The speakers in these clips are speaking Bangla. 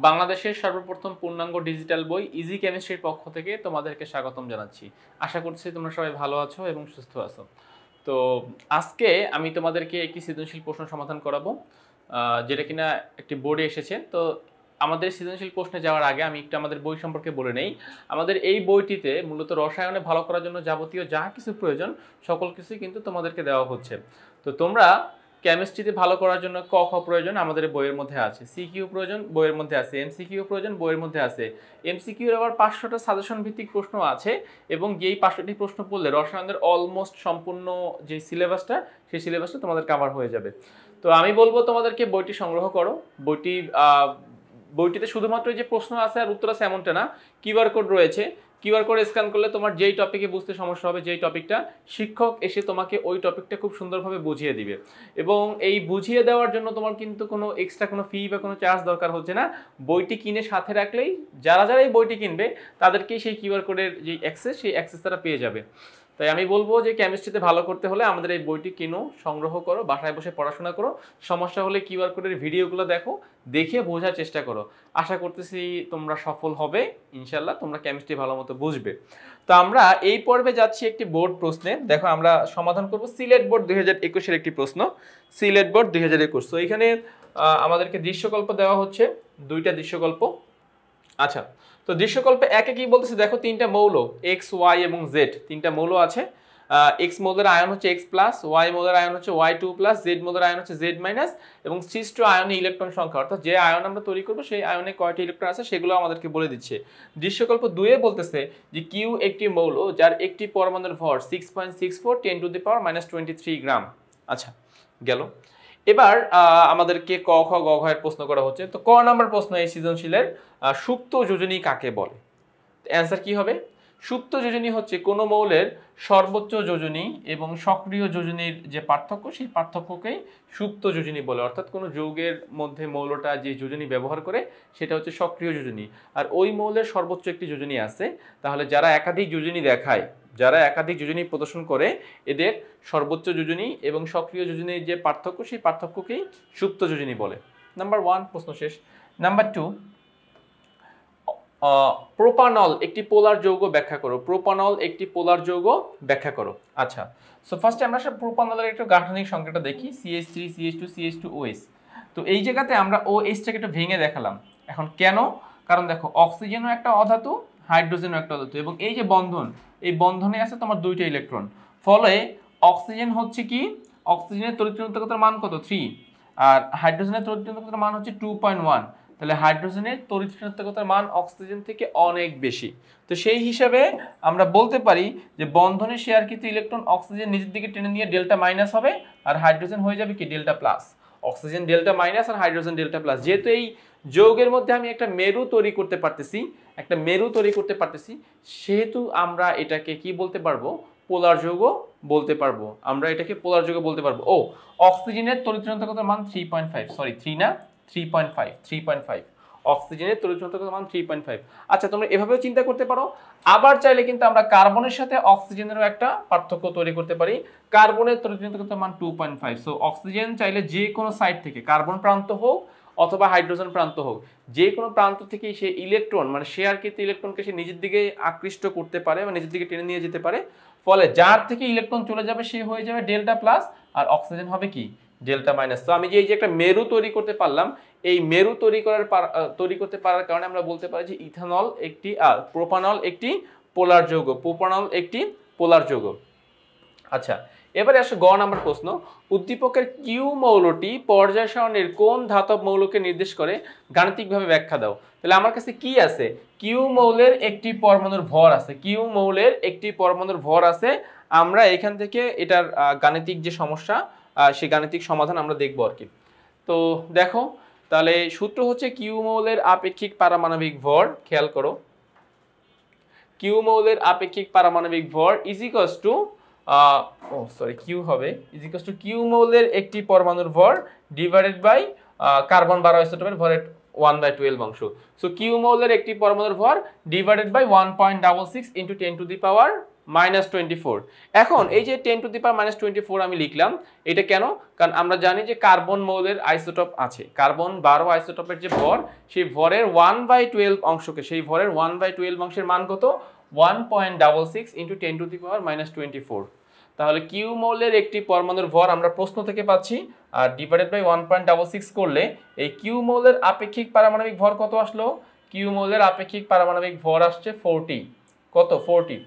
বাংলাদেশের সর্বপ্রথম পূর্ণাঙ্গ ডিজিটাল বই ইজি কেমিস্ট্রির পক্ষ থেকে তোমাদেরকে স্বাগতম জানাচ্ছি। আশা করছি তোমরা সবাই ভালো আছো এবং সুস্থ আছো। তো আজকে আমি তোমাদেরকে একটি সৃজনশীল প্রশ্ন সমাধান করাবো, যেটা কিনা একটি বোর্ডে এসেছে। তো আমাদের সৃজনশীল প্রশ্নে যাওয়ার আগে আমি একটু আমাদের বই সম্পর্কে বলে নেই। আমাদের এই বইটিতে মূলত রসায়নে ভালো করার জন্য যাবতীয় যা কিছু প্রয়োজন সকল কিছুই কিন্তু তোমাদেরকে দেওয়া হচ্ছে। তো তোমরা কেমিস্ট্রিতে ভালো করার জন্য ক খ প্রয়োজন আমাদের বইয়ের মধ্যে আছে, সিকিউ প্রয়োজন বইয়ের মধ্যে আছে, এমসিকিউ প্রয়োজন বইয়ের মধ্যে আছে। এমসিকিউর আবার 500টা সাজেশন ভিত্তিক প্রশ্ন আছে এবং যেই 500টি প্রশ্ন পড়লে রসায়নের অলমোস্ট সম্পূর্ণ যে সিলেবাসটা সেই সিলেবাসটা তোমাদের কভার হয়ে যাবে। তো আমি বলবো তোমাদেরকে বইটি সংগ্রহ করো। বইটিতে শুধুমাত্র যে প্রশ্ন আছে আর উত্তর আছে এমনটা না, কিউআর কোড রয়েছে। কিউআর কোড স্ক্যান করলে তোমার যেই টপিকে বুঝতে সমস্যা হবে, যেই টপিকটা, শিক্ষক এসে তোমাকে ওই টপিকটা খুব সুন্দরভাবে বুঝিয়ে দিবে। এবং এই বুঝিয়ে দেওয়ার জন্য তোমার কিন্তু কোনো এক্সট্রা কোনো ফি বা কোনো চার্জ দরকার হচ্ছে না। বইটি কিনে সাথে রাখলেই যারা যারা এই বইটি কিনবে তাদেরকেই সেই কিউআর কোডের যে অ্যাক্সেস, সেই অ্যাক্সেস তারা পেয়ে যাবে। তাই আমি বলবো যে কেমিস্ট্রিতে ভালো করতে হলে আমাদের এই বইটি কিনো, সংগ্রহ করো, বাসায় বসে পড়াশোনা করো। সমস্যা হলে কিউআর কোডের ভিডিওগুলো দেখো, দেখে বোঝার চেষ্টা করো। আশা করতেছি তোমরা সফল হবে, ইনশাল্লাহ তোমরা কেমিস্ট্রি ভালো মতো বুঝবে। তো আমরা এই পর্বে যাচ্ছি একটি বোর্ড প্রশ্নে। দেখো আমরা সমাধান করব সিলেট বোর্ড 2021-এর একটি প্রশ্ন, সিলেট বোর্ড 2021। তো এখানে আমাদেরকে দৃশ্যকল্প দেওয়া হচ্ছে, দুইটা দৃশ্যকল্প। আচ্ছা, তো দৃশ্যকল্পে একে কি বলতেছে দেখো, তিনটা মৌল এক্স, ওয়াই এবং জেড, তিনটা মৌল আছে। এক্স মৌলের আয়ন হচ্ছে এক্স প্লাস, ওয়াই মৌলের আয়ন হচ্ছে ওয়াই টু প্লাস, জেড মৌলের আয়ন হচ্ছে জেড মাইনাস, এবং সৃষ্ট আয়নে ইলেকট্রন সংখ্যা, অর্থাৎ যে আয়ন আমরা তৈরি করবো সেই আয়নে কয়টি ইলেকট্রন আছে সেগুলো আমাদেরকে বলে দিচ্ছে। দৃশ্যকল্প 2-এ বলতেছে যে কিউ একটি মৌল যার একটি পরমাণুর ভর 6.64 10⁻23 গ্রাম। আচ্ছা, গেল। এবার আমাদেরকে ক খ গ ঘ এর প্রশ্ন করা হচ্ছে। তো ক নাম্বার প্রশ্ন এই সৃজনশীলের, সুপ্ত যোজনী কাকে বলে? অ্যান্সার কি হবে? সুপ্ত যোজনী হচ্ছে কোনো মৌলের সর্বোচ্চ যোজনী এবং সক্রিয় যোজনীর যে পার্থক্য, সেই পার্থক্যকেই সুপ্ত যোজনী বলে। অর্থাৎ কোনো যৌগের মধ্যে মৌলটা যে যোজনী ব্যবহার করে সেটা হচ্ছে সক্রিয় যোজনী, আর ওই মৌলের সর্বোচ্চ একটি যোজনী আছে। তাহলে যারা একাধিক যোজনী দেখায়, যারা একাধিক যোজনী প্রদর্শন করে, এদের সর্বোচ্চ যোজনী এবং সক্রিয় যোজনীর যে পার্থক্য, সেই পার্থক্যকেই সুপ্ত যোজনী বলে। নাম্বার 1 প্রশ্ন শেষ। নাম্বার 2, প্রোপানল একটি পোলার যৌগ ব্যাখ্যা করো। প্রোপানল একটি পোলার যৌগ ব্যাখ্যা করো। আচ্ছা, সো ফার্স্টে আমরা সব প্রোপানলের একটু গাঠনিক সংখ্যাটা দেখি, CH3 CH2 CH2 OH। তো এই জায়গাতে আমরা OH-টাকে একটু ভেঙে দেখালাম। এখন কেন? কারণ দেখো, অক্সিজেনও একটা অধাতু, হাইড্রোজেনও একটা অধাতু, এবং এই যে বন্ধন, এই বন্ধনে আছে তোমার দুইটা ইলেকট্রন। ফলে অক্সিজেন হচ্ছে কি, অক্সিজেনের তড়িৎচুম্বকতার মান কত? 3, আর হাইড্রোজেনের তড়িৎচুম্বকতার মান হচ্ছে 2.1। তাহলে হাইড্রোজেনের তড়িৎ ঋণাত্মকতার মান অক্সিজেন থেকে অনেক বেশি। তো সেই হিসাবে আমরা বলতে পারি যে বন্ধনে শেয়ারকৃত ইলেকট্রন অক্সিজেন নিজের দিকে টেনে নিয়ে ডেল্টা মাইনাস হবে, আর হাইড্রোজেন হয়ে যাবে কি delta plus. Oxygen delta minus আর হাইড্রোজেন ডেল্টা প্লাস। যেহেতু এই যৌগের মধ্যে আমি একটা মেরু তৈরি করতে পারতেছি, সেহেতু আমরা এটাকে কি বলতে পারবো? পোলার যৌগ বলতে পারবো। আমরা এটাকে পোলার যৌগ বলতে পারবো। ও, অক্সিজেনের তড়িৎ ঋণাত্মকতার মান 3.5, সরি 3 না, 3.5। অক্সিজেনের তড়িৎ ঋণাত্মকতার মান 3.5। আচ্ছা, তোমরা এভাবেও চিন্তা করতে পারো। আবার চাইলে কিন্তু আমরা কার্বনের সাথে অক্সিজেনেরও একটা পার্থক্য তৈরি করতে পারি। কার্বনের তড়িৎ ঋণাত্মকতার মান 2.5। সো অক্সিজেন চাইলে যে কোনো সাইড থেকে, কার্বন প্রান্ত হোক অথবা হাইড্রোজেন প্রান্ত হোক, যে কোনো প্রান্ত থেকে সে ইলেকট্রন, মানে শেয়ারকৃত ইলেকট্রনকে সে নিজের দিকে আকৃষ্ট করতে পারে বা নিজের দিকে টেনে নিয়ে যেতে পারে। ফলে যার থেকে ইলেকট্রন চলে যাবে সে হয়ে যাবে ডেল্টা প্লাস, আর অক্সিজেন হবে কি ডেল্টা মাইনাস। তো আমি যে এই যে একটা মেরু তৈরি করতে পারলাম, এই মেরু তৈরি করতে পারার কারণে আমরা বলতে পারি যে ইথানল একটি, প্রোপানল একটি পোলার যৌগ। প্রোপানল একটি পোলার যৌগ। আচ্ছা, এবারে আসে গ নাম্বার প্রশ্ন। উদ্দীপকের কিউ মৌলটি পর্যায় সারণীর কোন ধাতব মৌলকে নির্দেশ করে? গাণিতিকভাবে ব্যাখ্যা দাও। তাহলে আমার কাছে কি আছে? কিউ মৌলের একটি পরমাণুর ভর আছে, কিউ মৌলের একটি পরমাণুর ভর আছে। আমরা এখান থেকে এটার গাণিতিক যে সমস্যা, সেই গাণিতিক সমাধান আমরা দেখবো আর কি। তো দেখো, তাহলে সূত্র হচ্ছে কিউ মৌলের আপেক্ষিক পারমাণবিক ভর। খেয়াল করো, কিউ মৌলের আপেক্ষিক পারমাণবিক ভর ইজ ইকুয়ালস টু কিউ হবে ইজ ইকুয়ালস টু কিউ মৌলের একটি পরমাণুর ভর ডিভাইডেড বাই কার্বন 12 আইসোটোপের ভরের 1/12 অংশ। সো কিউ মৌলের একটি পরমাণুর ভর ডিভাইডেড বাই 1.66 × 10⁻⁴ -24। এখন এই যে 10⁻24 আমি লিখলাম, এটা কেন? কারণ আমরা জানি যে কার্বন মৌলের আইসোটোপ আছে, কার্বন 12 আইসোটোপের যে ভর, সেই ভরের 1/12 অংশকে, সেই ভরের 1/12 অংশের মান কত? 1.66 × 10⁻24। তাহলে কিউ মৌলের একটি পরমাণুর ভর আমরা প্রশ্ন থেকে পাচ্ছি, আর ডিভাইডেড বাই 1.66 করলে এই কিউ মৌলের আপেক্ষিক পারমাণবিক ভর কত আসলো? কিউ মৌলের আপেক্ষিক পারমাণবিক ভর আসছে 40। কত? 40।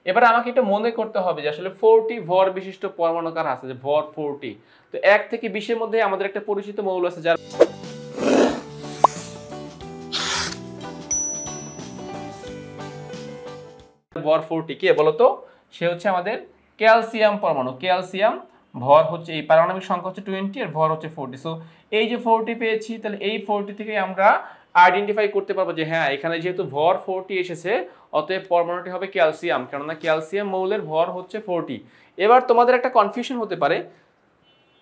এবার আমাকে এটা মনে করতে হবে যে আসলে 40 ভর বিশিষ্ট পরমাণু কার আছে, যে ভর 40। তো 1 থেকে 20 এর মধ্যে আমাদের একটা পরিচিত মৌল আছে যার ভর 40, কে বলতো? সে হচ্ছে আমাদের ক্যালসিয়াম পরমাণু। ক্যালসিয়াম ভর হচ্ছে, এই পারমাণবিক সংখ্যা হচ্ছে 20 এর ভর হচ্ছে 40। সো এই যে 40 পেয়েছি, তাহলে এই 40 থেকে আমরা আইডেন্টিফাই করতে পারবো যে হ্যাঁ, এখানে যেহেতু ভর 40 এসেছে, অতএব পরমাণুটি হবে ক্যালসিয়াম, কেননা ক্যালসিয়াম মৌলের ভর হচ্ছে 40। এবার তোমাদের একটা কনফিউশন হতে পারে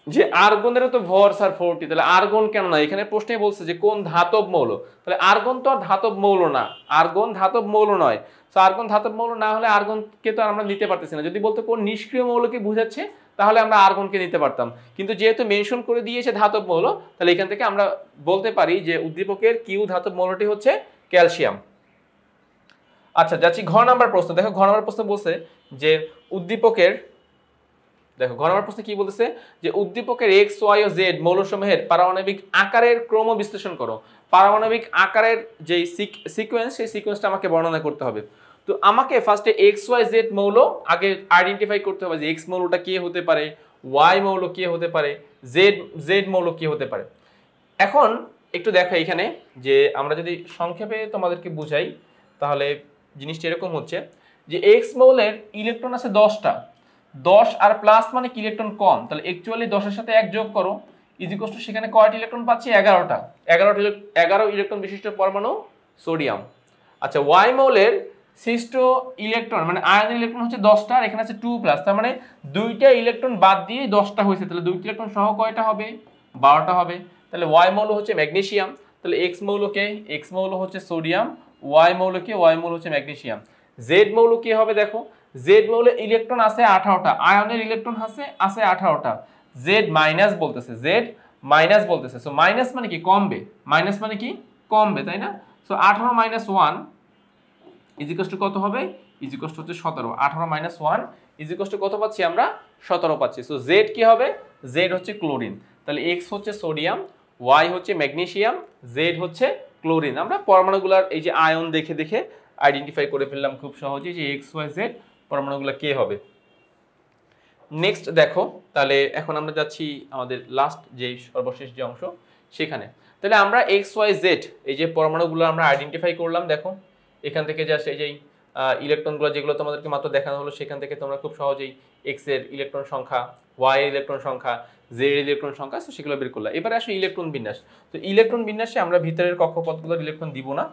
যে আর্গনেরও তো ভর স্যার 40, তাহলে আর্গন কেন না? এখানে প্রশ্নে বলছে যে কোন ধাতব মৌল, তাহলে আর্গন তো আর ধাতব মৌল না, আর্গন ধাতব মৌল নয়। তো আর্গন ধাতব মৌল না হলে আর্গনকে তো আমরা নিতে পারতেছি না। যদি বলতো কোন নিষ্ক্রিয় মৌলকে বুঝাচ্ছে, তাহলে আমরা আর্গনকে নিতে পারতাম, কিন্তু যেহেতু মেনশন করে দিয়েছে ধাতব মৌল, তাহলে এখান থেকে আমরা বলতে পারি যে উদ্দীপকের কিউ ধাতব মৌলটি হচ্ছে ক্যালসিয়াম। আচ্ছা, যাচ্ছি ঘ নাম্বার প্রশ্ন। দেখো ঘ নাম্বার প্রশ্ন বলছে যে উদ্দীপকের, দেখো ঘ নম্বর প্রশ্নে কি বলতেছে যে উদ্দীপকের এক্স, ওয়াই ও জেড মৌলসমূহের পারমাণবিক আকারের ক্রম বিশ্লেষণ করো। পারমাণবিক আকারের যে সিকোয়েন্স, সেই সিকোয়েন্সটা আমাকে বর্ণনা করতে হবে। তো আমাকে ফার্স্টে এক্স, ওয়াই, জেড মৌল আগে আইডেন্টিফাই করতে হবে যে এক্স মৌলটা কে হতে পারে, ওয়াই মৌল কে হতে পারে, জেড মৌল কে হতে পারে। এখন একটু দেখো এখানে যে আমরা যদি সংক্ষেপে তোমাদেরকে বুঝাই, তাহলে জিনিসটা এরকম হচ্ছে যে এক্স মৌলের ইলেকট্রন আছে 10টা, 10 আর প্লাস মানে কি ইলেকট্রন কম, তাহলে অ্যাকচুয়ালি 10 এর সাথে 1 যোগ করো, ইজিকোস টু সেখানে কয়টি ইলেকট্রন পাচ্ছি? 11টা। 11 ইলেকট্রন বিশিষ্ট পরমাণু সোডিয়াম। আচ্ছা, ওয়াই মৌলের সৃষ্ট ইলেকট্রন মানে আয়নের ইলেকট্রন হচ্ছে 10টা, আর এখানে আছে 2+, তার মানে 2টা ইলেকট্রন বাদ দিয়ে 10টা হয়েছে, তাহলে 2টি ইলেকট্রন সহ কয়টা হবে? 12টা হবে। তাহলে ওয়াই মৌল হচ্ছে ম্যাগনেসিয়াম, তাহলে এক্স মৌলকে, এক্স মৌল হচ্ছে সোডিয়াম, ওয়াই মৌলকে, ওয়াই মৌল হচ্ছে ম্যাগনেসিয়াম। জেড মৌল কি হবে? দেখো জেড মৌলে ইলেকট্রন আছে 18টা, আয়নের ইলেকট্রন আছে 18টা, জেড মাইনাস বলতেছে, জেড মাইনাস বলতেছে। সো মাইনাস মানে কি? কমবে, মাইনাস মানে কি? কমবে, তাই না? সো 18 - 1 ইজিকোস টু কত হবে? ইজিকোস টু হচ্ছে 17। 18 - 1 ইজিকোস টু কত পাচ্ছি আমরা? 17 পাচ্ছি। সো জেড কি হবে? জেড হচ্ছে ক্লোরিন। তাহলে এক্স হচ্ছে সোডিয়াম, ওয়াই হচ্ছে ম্যাগনেসিয়াম, জেড হচ্ছে ক্লোরিন। আমরা পরমাণুগুলোর এই যে আয়ন দেখে দেখে আইডেন্টিফাই করে ফেললাম খুব সহজেই যে এক্স, ওয়াই, জেড পরমাণুগুলো কে হবে। নেক্সট দেখো, তাহলে এখন আমরা যাচ্ছি আমাদের লাস্ট যে সর্বশেষ যে অংশ সেখানে। তাহলে আমরা এক্স, ওয়াই, জেড এই যে পরমাণুগুলো আমরা আইডেন্টিফাই করলাম, দেখো এখান থেকে জাস্ট এই যে ইলেকট্রনগুলো যেগুলো তোমাদেরকে মাত্র দেখানো হলো, সেখান থেকে তোমরা খুব সহজেই এক্স এর ইলেকট্রন সংখ্যা, ওয়াই এর ইলেকট্রন সংখ্যা, জেড এর ইলেকট্রন সংখ্যা, তো সেগুলো বের করলাম। এবারে আসলে ইলেকট্রন বিন্যাস। তো ইলেকট্রন বিন্যাসে আমরা ভিতরের কক্ষপথগুলোর ইলেকট্রন দিব না,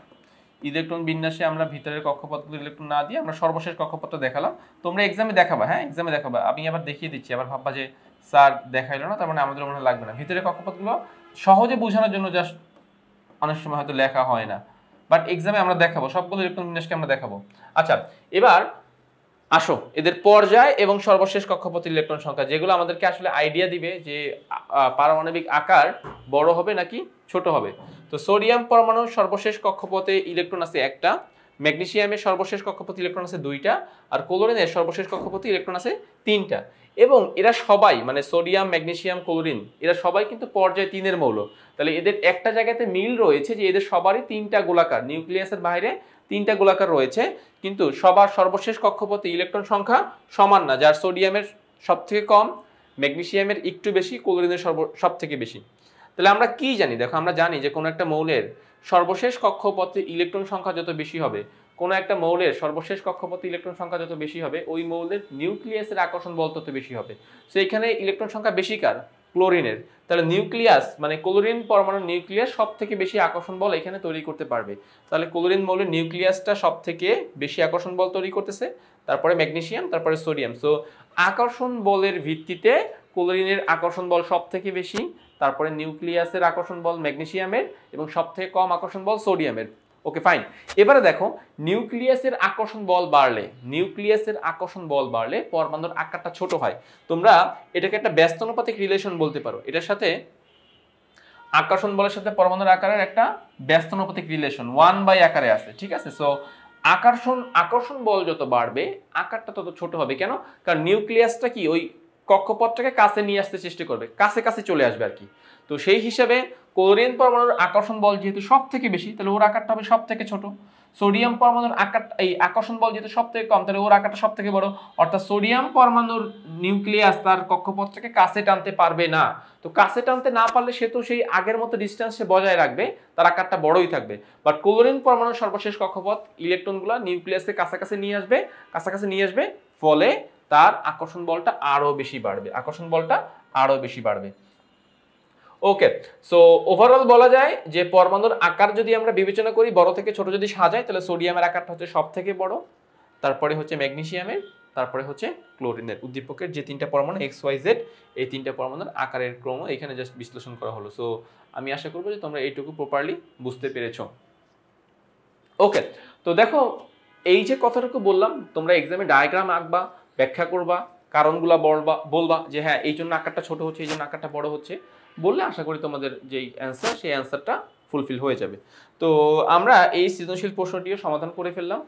ইলেকট্রন বিন্যাসে আমরা ভিতরের কক্ষপথগুলো ইলেকট্রন না দিয়ে আমরা সর্বশেষ কক্ষপথ দেখালাম। তোমরা এক্সামে দেখাবা, হ্যাঁ এক্সামে দেখাবা, আমি আবার দেখিয়ে দিচ্ছি, আবার ভাববা যে স্যার দেখাইলো না, তার মানে আমাদের মনে লাগবে না। ভিতরের কক্ষপথগুলো সহজে বোঝানোর জন্য জাস্ট অনেক সময় হয়তো লেখা হয় না, বাট এক্সামে আমরা দেখাবো, সবগুলো ইলেকট্রন বিন্যাসকে আমরা দেখাবো। আচ্ছা, এবার আসো এদের পর্যায় এবং সর্বশেষ কক্ষপথের ইলেকট্রন সংখ্যা, যেগুলো আমাদেরকে আসলে আইডিয়া দিবে যে পারমাণবিক আকার বড় হবে নাকি ছোট হবে। তো সোডিয়াম পরমাণুর সর্বশেষ কক্ষপথে ইলেকট্রন আছে একটা, ম্যাগনেসিয়ামের সর্বশেষ কক্ষপথে ইলেকট্রন আছে 2টা, আর ক্লোরিনের সর্বশেষ কক্ষপথে ইলেকট্রন আছে 3টা। এবং এরা সবাই মানে সোডিয়াম, ম্যাগনেসিয়াম, ক্লোরিন এরা সবাই কিন্তু পর্যায় 3-এর মৌল। তাহলে এদের একটা জায়গাতে মিল রয়েছে যে এদের সবারই 3টা গোলাকার, নিউক্লিয়াসের বাইরে 3টা গোলাকার রয়েছে, কিন্তু সবার সর্বশেষ কক্ষপথে ইলেকট্রন সংখ্যা সমান না, যার সোডিয়ামের সব থেকে কম, ম্যাগনেসিয়ামের একটু বেশি, ক্লোরিনের সব থেকে বেশি। তাহলে আমরা কি জানি? দেখো আমরা জানি যে কোনো একটা মৌলের সর্বশেষ কক্ষপথে ইলেকট্রন সংখ্যা যত বেশি হবে, কোনো একটা মৌলের সর্বশেষ কক্ষপথে ইলেকট্রন সংখ্যা যত বেশি হবে, ওই মৌলের নিউক্লিয়াসের আকর্ষণ বল তত বেশি হবে। সো এখানে ইলেকট্রন সংখ্যা বেশি কার? ক্লোরিনের। তাহলে নিউক্লিয়াস মানে ক্লোরিন পরমাণুর নিউক্লিয়াস সব থেকে বেশি আকর্ষণ বল এখানে তৈরি করতে পারবে। তাহলে ক্লোরিন মৌলের নিউক্লিয়াসটা সব থেকে বেশি আকর্ষণ বল তৈরি করতেছে, তারপরে ম্যাগনেসিয়াম, তারপরে সোডিয়াম। সো আকর্ষণ বলের ভিত্তিতে ক্লোরিনের আকর্ষণ বল সব থেকে বেশি, তারপরে নিউক্লিয়াসের আকর্ষণ বল ম্যাগনেসিয়ামের, এবং সব থেকে কম আকর্ষণ বল সোডিয়ামের। Okay fine. এবারে দেখো নিউক্লিয়াসের আকর্ষণ বল বাড়লে পরমাণুর আকারটা ছোট হয়। তোমরা এটাকে একটা ব্যস্তানুপাতিক রিলেশন বলতে পারো। এটার সাথে আকর্ষণ বলের সাথে পরমাণুর আকারের একটা ব্যস্তানুপাতিক রিলেশন 1/, আকারে আছে, ঠিক আছে। সো আকর্ষণ বল যত বাড়বে আকারটা তত ছোট হবে। কেন? কারণ নিউক্লিয়াসটা কি ওই কক্ষপথটাকে কাছে নিয়ে আসতে চেষ্টা করবে, কাছে কাছে চলে আসবে আর কি। তো সেই হিসাবে ক্লোরিন পরমাণুর আকর্ষণ বল যেহেতু সব থেকে বেশি, তাহলে ওর আকারটা হবে সব থেকে ছোট। সোডিয়াম পরমাণুর এই আকর্ষণ বল যেহেতু সব থেকে কম, তাহলে ওর আকারটা সব থেকে বড়। অর্থাৎ সোডিয়াম পরমাণুর নিউক্লিয়াস তার কক্ষপথটাকে কাছে টানতে পারবে না। তো কাছে টানতে না পারলে সে তো সেই আগের মতো ডিস্টেন্স সে বজায় রাখবে, তার আকারটা বড়ই থাকবে। বাট ক্লোরিন পরমাণুর সর্বশেষ কক্ষপথ ইলেকট্রনগুলো নিউক্লিয়াসকে কাছাকাছি নিয়ে আসবে, ফলে তার আকর্ষণ বলটা আরো বেশি বাড়বে। ওকে, সো ওভারঅল বলা যায় যে পরমাণুর আকার যদি আমরা বিবেচনা করি বড় থেকে ছোট যদি সাজাই, তাহলে সোডিয়ামের আকারটা হচ্ছে সব থেকে বড়, তারপরে হচ্ছে ম্যাগনেসিয়ামের, তারপরে হচ্ছে ক্লোরিনের। উদ্দীপকের যে তিনটা পরমাণু XYZ, এই তিনটা পরমাণুর আকারের ক্রম এখানে জাস্ট বিশ্লেষণ করা হলো। সো আমি আশা করবো যে তোমরা এইটুকু প্রপারলি বুঝতে পেরেছো। ওকে, তো দেখো এই যে কথাটুকু বললাম, তোমরা এক্সামে ডায়াগ্রাম আঁকবা, ব্যাখ্যা করবা, কারণগুলা বলবা যে হ্যাঁ এই জন্য আকারটা ছোট হচ্ছে, এই জন্য আকারটা বড় হচ্ছে, বললে আশা করি তোমাদের যেই অ্যান্সার সেই অ্যান্সারটা ফুলফিল হয়ে যাবে। তো আমরা এই সৃজনশীল প্রশ্নটিও সমাধান করে ফেললাম,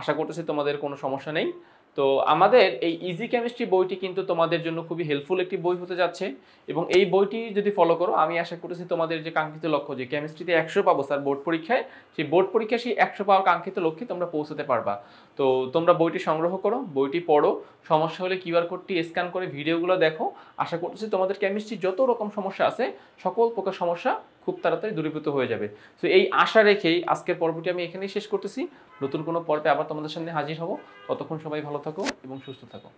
আশা করতেছি তোমাদের কোনো সমস্যা নেই। তো আমাদের এই ইজি কেমিস্ট্রি বইটি কিন্তু তোমাদের জন্য খুবই হেল্পফুল একটি বই হতে যাচ্ছে, এবং এই বইটি যদি ফলো করো আমি আশা করতেছি তোমাদের যে কাঙ্ক্ষিত লক্ষ্য, যে কেমিস্ট্রিতে 100 পাবো স্যার বোর্ড পরীক্ষায়, সেই 100 পাওয়ার কাঙ্ক্ষিত লক্ষ্যে তোমরা পৌঁছাতে পারবা। তো তোমরা বইটি সংগ্রহ করো, বইটি পড়ো, সমস্যা হলে কিউআর কোডটি স্ক্যান করে ভিডিওগুলো দেখো। আশা করতেছি তোমাদের কেমিস্ট্রি যত রকম সমস্যা আছে সকল প্রকার সমস্যা খুব তাড়াতাড়ি দূরীভূত হয়ে যাবে। তো এই আশা রেখেই আজকের পর্বটি আমি এখানেই শেষ করতেছি। নতুন কোনো পর্বে আবার তোমাদের সামনে হাজির হব। ততক্ষণ সবাই ভালো থাকো এবং সুস্থ থাকো।